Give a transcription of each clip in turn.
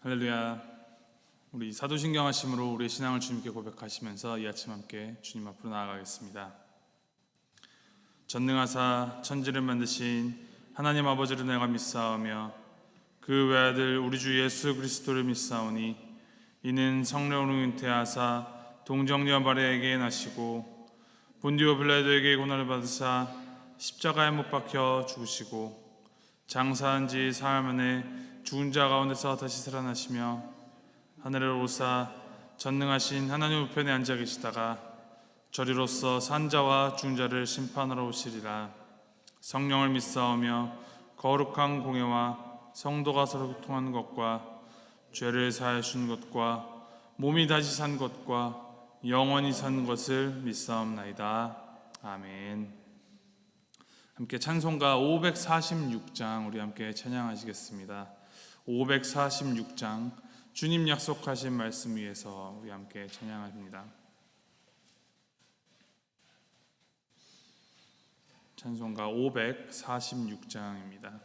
할렐루야. 우리 사도신경 하심으로 우리의 신앙을 주님께 고백하시면서 이 아침 함께 주님 앞으로 나아가겠습니다. 전능하사 천지를 만드신 하나님 아버지를 내가 믿사오며 그 외아들 우리 주 예수 그리스도를 믿사오니 이는 성령으로 잉태하사 동정녀 마리아에게 나시고 본디오 빌라도에게 고난을 받으사 십자가에 못 박혀 죽으시고 장사한 지 사흘 만에 죽은 자 가운데서 다시 살아나시며 하늘을 오사 전능하신 하나님 우편에 앉아 계시다가 저리로서 산 자와 죽은 자를 심판하러 오시리라. 성령을 믿사오며 거룩한 공예와 성도가 서로 교통하는 것과 죄를 사하여 주는 것과 몸이 다시 산 것과 영원히 사는 것을 믿사옵나이다. 아멘. 함께 찬송가 546장 우리 함께 찬양하시겠습니다. 546장 주님 약속하신 말씀 위에서 우리 함께 찬양합니다. 찬송가 546장입니다.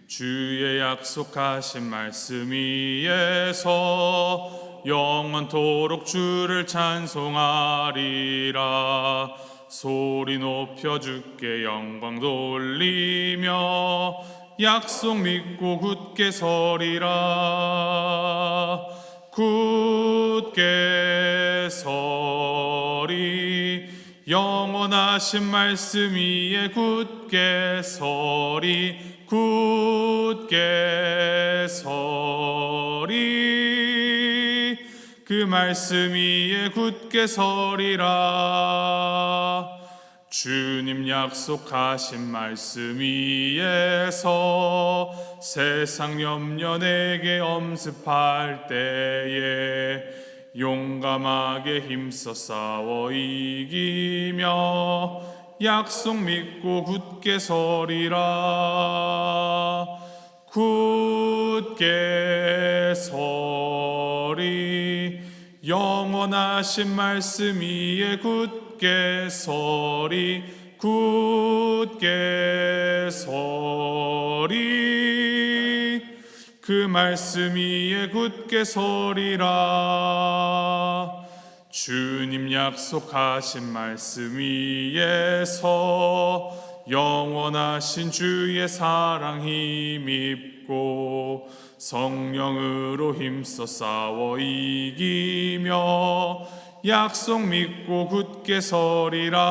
주의 약속하신 말씀 위에서 영원토록 주를 찬송하리라. 소리 높여 주께 영광 돌리며 약속 믿고 굳게 서리라. 굳게 서리 영원하신 말씀 위에 굳게 서리. 굳게 서리 그 말씀 위에 굳게 서리라. 주님 약속하신 말씀 위에서 세상 염려 내게 엄습할 때에 용감하게 힘써 싸워 이기며 약속 믿고 굳게 서리라. 굳게 서리 영원하신 말씀 위에 굳게 서리. 굳게 서리 그 말씀 위에 굳게 서리라. 주님 약속하신 말씀 위에서 영원하신 주의 사랑 힘입고 성령으로 힘써 싸워 이기며 약속 믿고 굳게 서리라.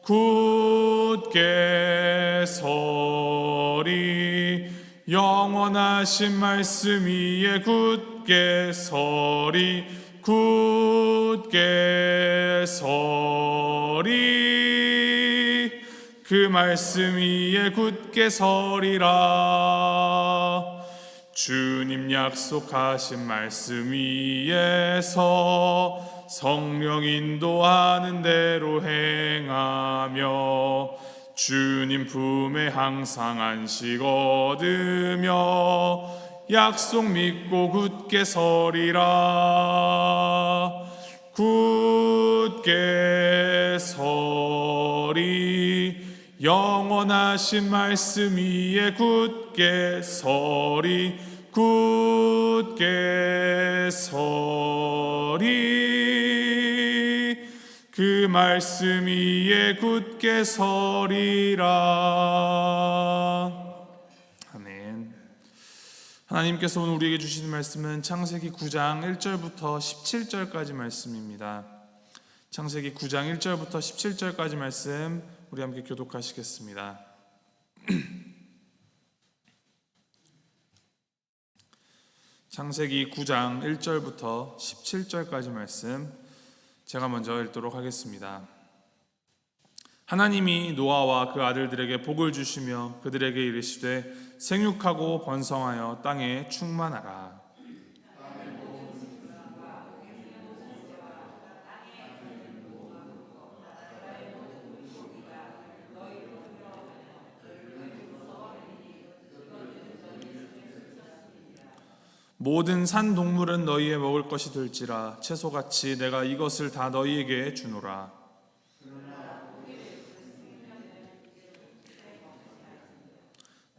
굳게 서리 영원하신 말씀 위에 굳게 서리. 굳게 서리 그 말씀 위에 굳게 서리라. 주님 약속하신 말씀 위에서 성령 인도하는 대로 행하며 주님 품에 항상 안식 얻으며 약속 믿고 굳게 서리라. 굳게 서리 영원하신 말씀 위에 굳게 서리. 굳게 서리 그 말씀 위에 굳게 서리라. 아멘. 하나님께서 오늘 우리에게 주시는 말씀은 창세기 9장 1절부터 17절까지 말씀입니다. 창세기 9장 1절부터 17절까지 말씀 우리 함께 교독하시겠습니다. 창세기 9장 1절부터 17절까지 말씀 제가 먼저 읽도록 하겠습니다. 하나님이 노아와 그 아들들에게 복을 주시며 그들에게 이르시되 생육하고 번성하여 땅에 충만하라. 모든 산 동물은 너희의 먹을 것이 될지라 채소같이 내가 이것을 다 너희에게 주노라.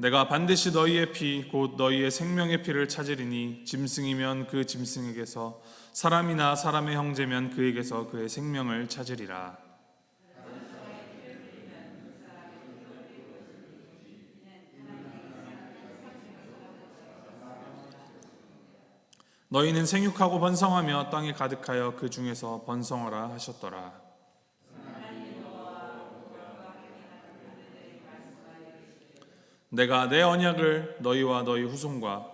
내가 반드시 너희의 피 곧 너희의 생명의 피를 찾으리니 짐승이면 그 짐승에게서 사람이나 사람의 형제면 그에게서 그의 생명을 찾으리라. 너희는 생육하고 번성하며 땅에 가득하여 그 중에서 번성하라 하셨더라. 내가 내 언약을 너희와 너희 후손과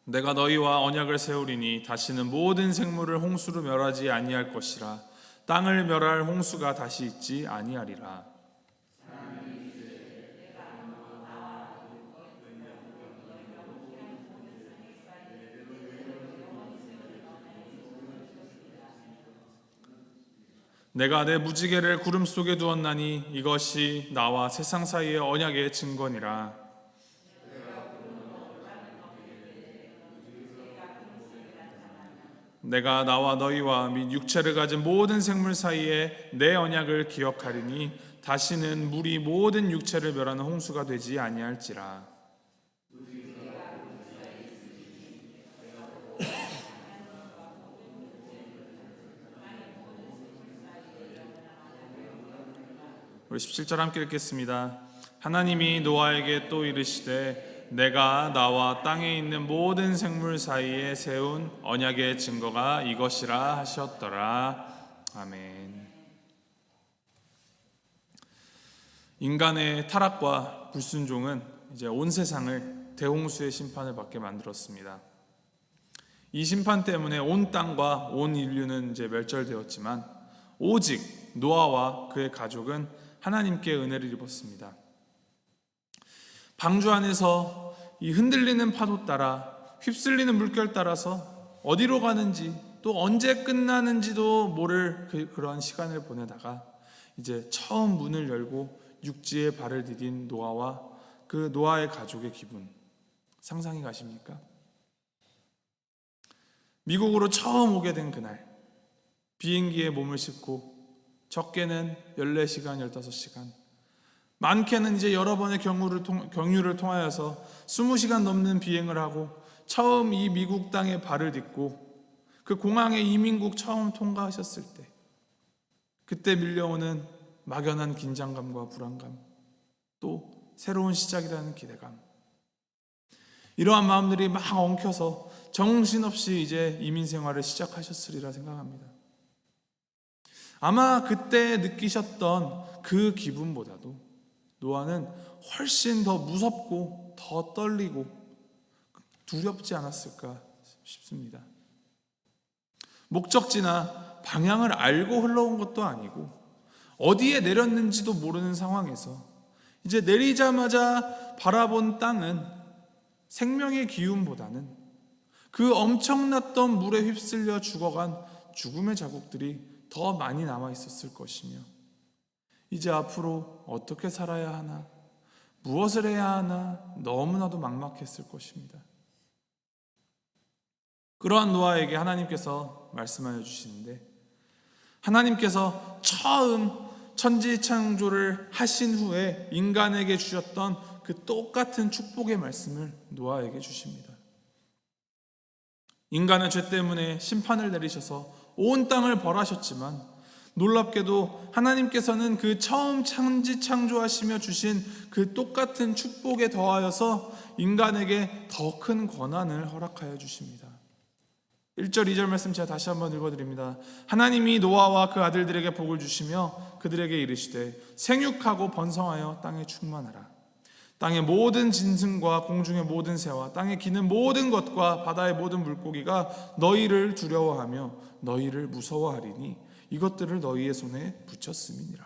내가 너희와 언약을 세우리니 다시는 모든 생물을 홍수로 멸하지 아니할 것이라. 땅을 멸할 홍수가 다시 있지 아니하리라. 내가 내 무지개를 구름 속에 두었나니 이것이 나와 세상 사이의 언약의 증거니라. 내가 나와 너희와 및 육체를 가진 모든 생물 사이에 내 언약을 기억하리니 다시는 물이 모든 육체를 멸하는 홍수가 되지 아니할지라. 우리 17절 함께 읽겠습니다. 하나님이 노아에게 또 이르시되 내가 나와 땅에 있는 모든 생물 사이에 세운 언약의 증거가 이것이라 하셨더라. 아멘. 인간의 타락과 불순종은 이제 온 세상을 대홍수의 심판을 받게 만들었습니다. 이 심판 때문에 온 땅과 온 인류는 이제 멸절되었지만 오직 노아와 그의 가족은 하나님께 은혜를 입었습니다. 방주 안에서 이 흔들리는 파도 따라 휩쓸리는 물결 따라서 어디로 가는지 또 언제 끝나는지도 모를 그러한 시간을 보내다가 이제 처음 문을 열고 육지에 발을 디딘 노아와 그 노아의 가족의 기분 상상이 가십니까? 미국으로 처음 오게 된 그날 비행기에 몸을 싣고 적게는 14시간, 15시간 많게는 이제 여러 번의 경유를 통하여서 20시간 넘는 비행을 하고 처음 이 미국 땅에 발을 딛고 그 공항에 이민국 처음 통과하셨을 때 그때 밀려오는 막연한 긴장감과 불안감 또 새로운 시작이라는 기대감 이러한 마음들이 막 엉켜서 정신없이 이제 이민 생활을 시작하셨으리라 생각합니다. 아마 그때 느끼셨던 그 기분보다도 노아는 훨씬 더 무섭고 더 떨리고 두렵지 않았을까 싶습니다. 목적지나 방향을 알고 흘러온 것도 아니고 어디에 내렸는지도 모르는 상황에서 이제 내리자마자 바라본 땅은 생명의 기운보다는 그 엄청났던 물에 휩쓸려 죽어간 죽음의 자국들이 더 많이 남아 있었을 것이며 이제 앞으로 어떻게 살아야 하나, 무엇을 해야 하나 너무나도 막막했을 것입니다. 그러한 노아에게 하나님께서 말씀하여 주시는데 하나님께서 처음 천지창조를 하신 후에 인간에게 주셨던 그 똑같은 축복의 말씀을 노아에게 주십니다. 인간의 죄 때문에 심판을 내리셔서 온 땅을 벌하셨지만 놀랍게도 하나님께서는 그 처음 천지창조하시며 주신 그 똑같은 축복에 더하여서 인간에게 더 큰 권한을 허락하여 주십니다. 1절 2절 말씀 제가 다시 한번 읽어드립니다. 하나님이 노아와 그 아들들에게 복을 주시며 그들에게 이르시되 생육하고 번성하여 땅에 충만하라. 땅의 모든 짐승과 공중의 모든 새와 땅에 기는 모든 것과 바다의 모든 물고기가 너희를 두려워하며 너희를 무서워하리니 이것들을 너희의 손에 붙였음이니라.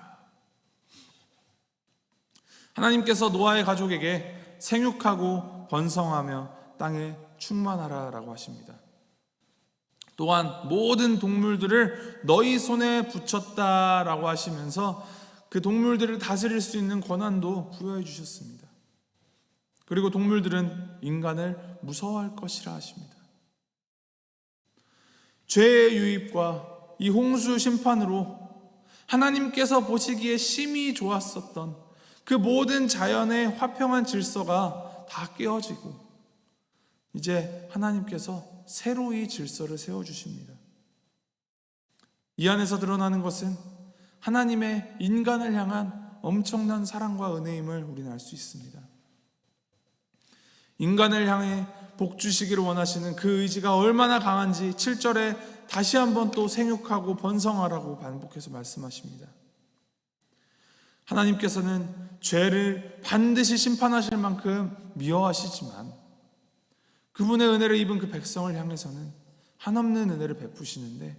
하나님께서 노아의 가족에게 생육하고 번성하며 땅에 충만하라 라고 하십니다. 또한 모든 동물들을 너희 손에 붙였다라고 하시면서 그 동물들을 다스릴 수 있는 권한도 부여해 주셨습니다. 그리고 동물들은 인간을 무서워할 것이라 하십니다. 죄의 유입과 이 홍수 심판으로 하나님께서 보시기에 심히 좋았었던 그 모든 자연의 화평한 질서가 다 깨어지고 이제 하나님께서 새로이 질서를 세워주십니다. 이 안에서 드러나는 것은 하나님의 인간을 향한 엄청난 사랑과 은혜임을 우리는 알 수 있습니다. 인간을 향해 복 주시기를 원하시는 그 의지가 얼마나 강한지 7절에 다시 한번 또 생육하고 번성하라고 반복해서 말씀하십니다. 하나님께서는 죄를 반드시 심판하실 만큼 미워하시지만 그분의 은혜를 입은 그 백성을 향해서는 한없는 은혜를 베푸시는데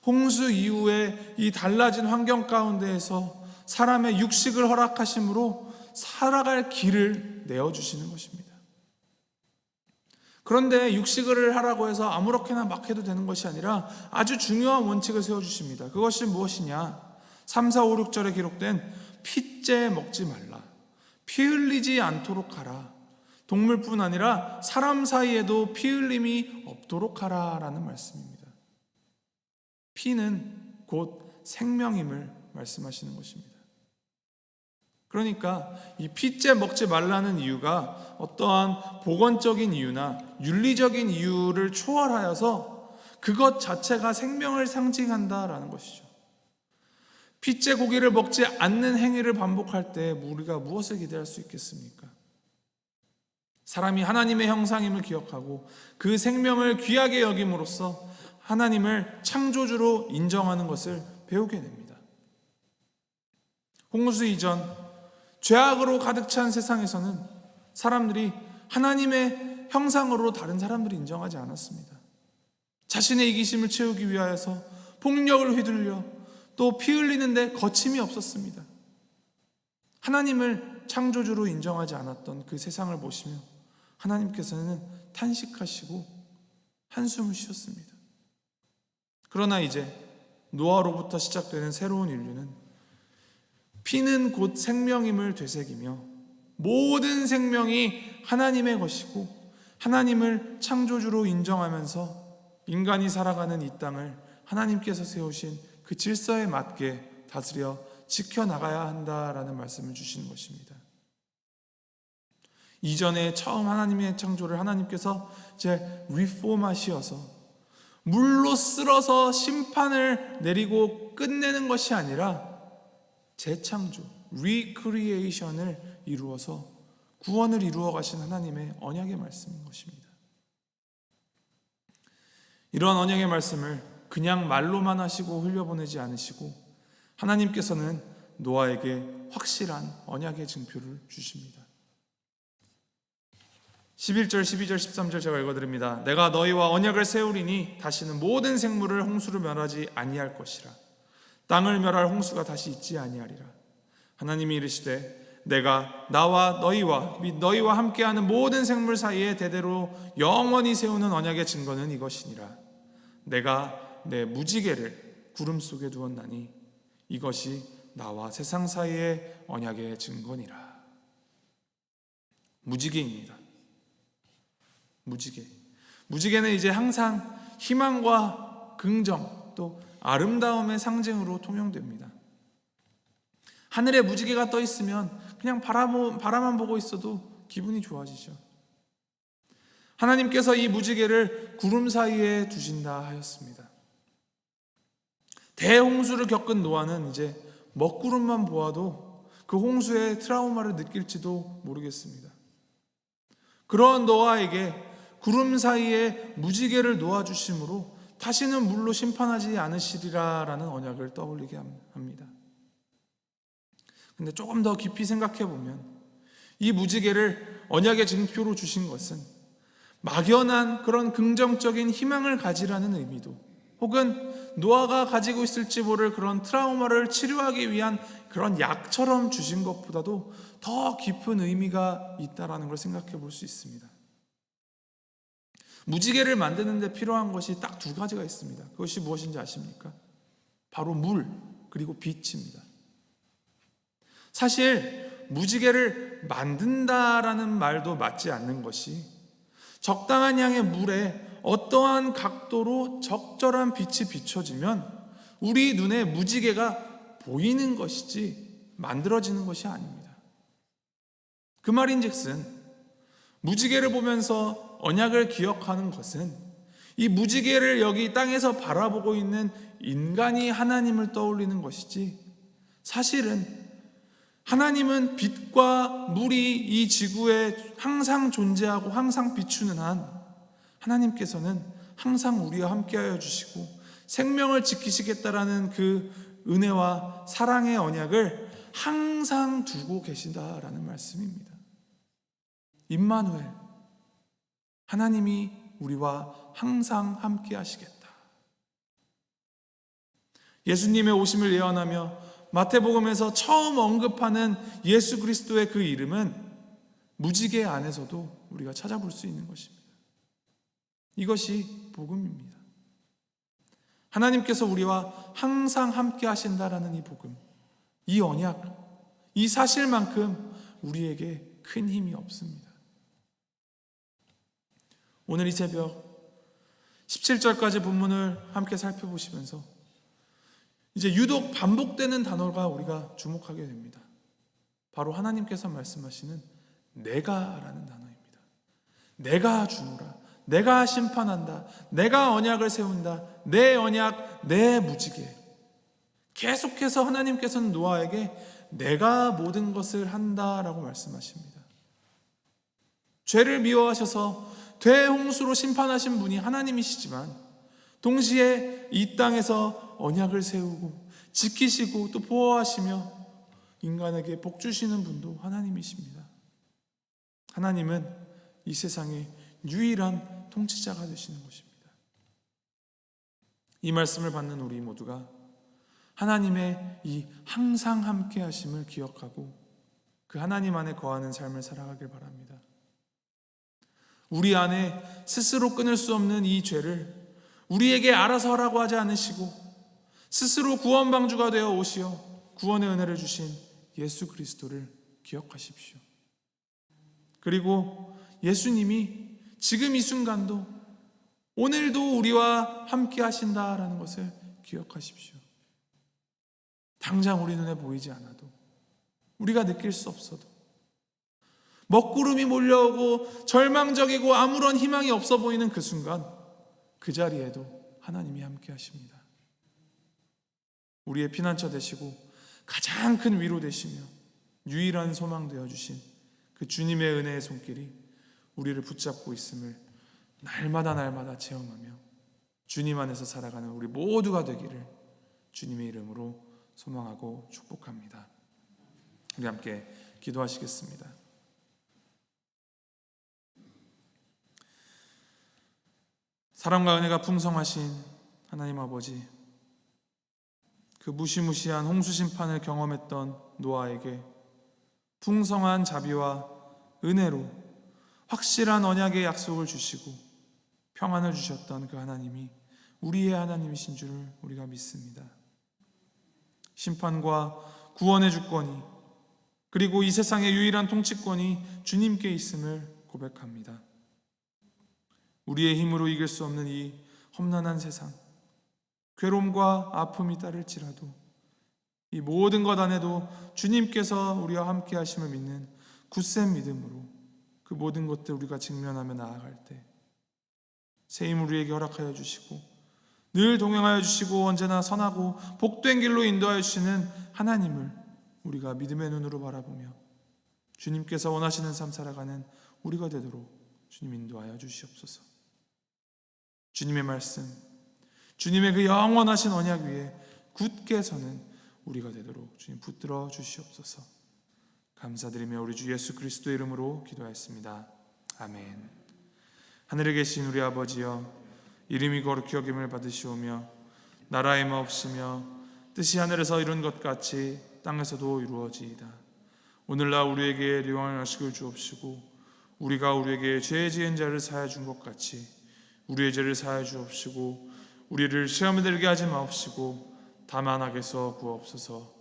홍수 이후에 이 달라진 환경 가운데에서 사람의 육식을 허락하심으로 살아갈 길을 내어주시는 것입니다. 그런데 육식을 하라고 해서 아무렇게나 막 해도 되는 것이 아니라 아주 중요한 원칙을 세워주십니다. 그것이 무엇이냐? 3, 4, 5, 6절에 기록된 핏째 먹지 말라, 피 흘리지 않도록 하라, 동물뿐 아니라 사람 사이에도 피 흘림이 없도록 하라 라는 말씀입니다. 피는 곧 생명임을 말씀하시는 것입니다. 그러니까 이 핏째 먹지 말라는 이유가 어떠한 복원적인 이유나 윤리적인 이유를 초월하여서 그것 자체가 생명을 상징한다라는 것이죠. 핏째 고기를 먹지 않는 행위를 반복할 때 우리가 무엇을 기대할 수 있겠습니까? 사람이 하나님의 형상임을 기억하고 그 생명을 귀하게 여김으로써 하나님을 창조주로 인정하는 것을 배우게 됩니다. 홍수 이전 죄악으로 가득 찬 세상에서는 사람들이 하나님의 형상으로 다른 사람들을 인정하지 않았습니다. 자신의 이기심을 채우기 위하여서 폭력을 휘둘려 또 피 흘리는데 거침이 없었습니다. 하나님을 창조주로 인정하지 않았던 그 세상을 보시며 하나님께서는 탄식하시고 한숨을 쉬었습니다. 그러나 이제 노아로부터 시작되는 새로운 인류는 피는 곧 생명임을 되새기며 모든 생명이 하나님의 것이고 하나님을 창조주로 인정하면서 인간이 살아가는 이 땅을 하나님께서 세우신 그 질서에 맞게 다스려 지켜나가야 한다라는 말씀을 주시는 것입니다. 이전에 처음 하나님의 창조를 하나님께서 이제 리폼하시어서 물로 쓸어서 심판을 내리고 끝내는 것이 아니라 재창조, 리크리에이션을 이루어서 구원을 이루어 가신 하나님의 언약의 말씀인 것입니다. 이러한 언약의 말씀을 그냥 말로만 하시고 흘려보내지 않으시고 하나님께서는 노아에게 확실한 언약의 증표를 주십니다. 11절, 12절, 13절 제가 읽어드립니다. 내가 너희와 언약을 세우리니 다시는 모든 생물을 홍수로 멸하지 아니할 것이라. 땅을 멸할 홍수가 다시 있지 아니하리라. 하나님이 이르시되 내가 나와 너희와 및 너희와 함께하는 모든 생물 사이에 대대로 영원히 세우는 언약의 증거는 이것이니라. 내가 내 무지개를 구름 속에 두었나니 이것이 나와 세상 사이의 언약의 증거니라. 무지개입니다. 무지개는 이제 항상 희망과 긍정 또 아름다움의 상징으로 통용됩니다. 하늘에 무지개가 떠 있으면 그냥 바라만 보고 있어도 기분이 좋아지죠. 하나님께서 이 무지개를 구름 사이에 두신다 하였습니다. 대홍수를 겪은 노아는 이제 먹구름만 보아도 그 홍수의 트라우마를 느낄지도 모르겠습니다. 그런 노아에게 구름 사이에 무지개를 놓아주심으로 다시는 물로 심판하지 않으시리라라는 언약을 떠올리게 합니다. 근데 조금 더 깊이 생각해 보면 이 무지개를 언약의 증표로 주신 것은 막연한 그런 긍정적인 희망을 가지라는 의미도 혹은 노아가 가지고 있을지 모를 그런 트라우마를 치료하기 위한 그런 약처럼 주신 것보다도 더 깊은 의미가 있다는 걸 생각해 볼 수 있습니다. 무지개를 만드는 데 필요한 것이 딱 두 가지가 있습니다. 그것이 무엇인지 아십니까? 바로 물 그리고 빛입니다. 사실 무지개를 만든다라는 말도 맞지 않는 것이, 적당한 양의 물에 어떠한 각도로 적절한 빛이 비춰지면 우리 눈에 무지개가 보이는 것이지 만들어지는 것이 아닙니다. 그 말인즉슨 무지개를 보면서 언약을 기억하는 것은 이 무지개를 여기 땅에서 바라보고 있는 인간이 하나님을 떠올리는 것이지, 사실은 하나님은 빛과 물이 이 지구에 항상 존재하고 항상 비추는 한 하나님께서는 항상 우리와 함께하여 주시고 생명을 지키시겠다라는 그 은혜와 사랑의 언약을 항상 두고 계신다라는 말씀입니다. 임마누엘, 하나님이 우리와 항상 함께하시겠다. 예수님의 오심을 예언하며 마태복음에서 처음 언급하는 예수 그리스도의 그 이름은 무지개 안에서도 우리가 찾아볼 수 있는 것입니다. 이것이 복음입니다. 하나님께서 우리와 항상 함께 하신다라는 이 복음, 이 언약, 이 사실만큼 우리에게 큰 힘이 없습니다. 오늘 이 새벽 17절까지 본문을 함께 살펴보시면서 이제 유독 반복되는 단어가 우리가 주목하게 됩니다. 바로 하나님께서 말씀하시는 내가라는 단어입니다. 내가 주노라, 내가 심판한다, 내가 언약을 세운다, 내 언약, 내 무지개. 계속해서 하나님께서는 노아에게 내가 모든 것을 한다라고 말씀하십니다. 죄를 미워하셔서 대홍수로 심판하신 분이 하나님이시지만 동시에 이 땅에서 언약을 세우고 지키시고 또 보호하시며 인간에게 복 주시는 분도 하나님이십니다. 하나님은 이 세상의 유일한 통치자가 되시는 것입니다. 이 말씀을 받는 우리 모두가 하나님의 이 항상 함께 하심을 기억하고 그 하나님 안에 거하는 삶을 살아가길 바랍니다. 우리 안에 스스로 끊을 수 없는 이 죄를 우리에게 알아서 하라고 하지 않으시고 스스로 구원방주가 되어 오시어 구원의 은혜를 주신 예수 그리스도를 기억하십시오. 그리고 예수님이 지금 이 순간도 오늘도 우리와 함께 하신다라는 것을 기억하십시오. 당장 우리 눈에 보이지 않아도, 우리가 느낄 수 없어도, 먹구름이 몰려오고 절망적이고 아무런 희망이 없어 보이는 그 순간, 그 자리에도 하나님이 함께 하십니다. 우리의 피난처 되시고 가장 큰 위로 되시며 유일한 소망 되어주신 그 주님의 은혜의 손길이 우리를 붙잡고 있음을 날마다 체험하며 주님 안에서 살아가는 우리 모두가 되기를 주님의 이름으로 소망하고 축복합니다. 우리 함께 기도하시겠습니다. 사랑과 은혜가 풍성하신 하나님 아버지, 그 무시무시한 홍수 심판을 경험했던 노아에게 풍성한 자비와 은혜로 확실한 언약의 약속을 주시고 평안을 주셨던 그 하나님이 우리의 하나님이신 줄 우리가 믿습니다. 심판과 구원의 주권이, 그리고 이 세상의 유일한 통치권이 주님께 있음을 고백합니다. 우리의 힘으로 이길 수 없는 이 험난한 세상, 괴로움과 아픔이 따를지라도 이 모든 것 안에도 주님께서 우리와 함께 하심을 믿는 굳센 믿음으로 그 모든 것들 우리가 직면하며 나아갈 때 새 힘을 우리에게 허락하여 주시고 늘 동행하여 주시고 언제나 선하고 복된 길로 인도하여 주시는 하나님을 우리가 믿음의 눈으로 바라보며 주님께서 원하시는 삶 살아가는 우리가 되도록 주님 인도하여 주시옵소서. 주님의 말씀, 주님의 그 영원하신 언약 위에 굳게 서는 우리가 되도록 주님 붙들어 주시옵소서. 감사드리며 우리 주 예수 그리스도의 이름으로 기도하였습니다. 아멘. 하늘에 계신 우리 아버지여, 이름이 거룩히 여김을 받으시오며 나라의 마옵시며 뜻이 하늘에서 이룬 것 같이 땅에서도 이루어지이다. 오늘날 우리에게 일용할 양식을 주옵시고 우리가 우리에게 죄 지은 자를 사하여 준 것 같이 우리의 죄를 사하여 주옵시고 우리를 시험에 들게 하지 마옵시고 다만 악에서 구하옵소서.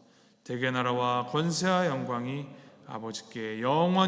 대개 나라와 권세와 영광이 아버지께 영원히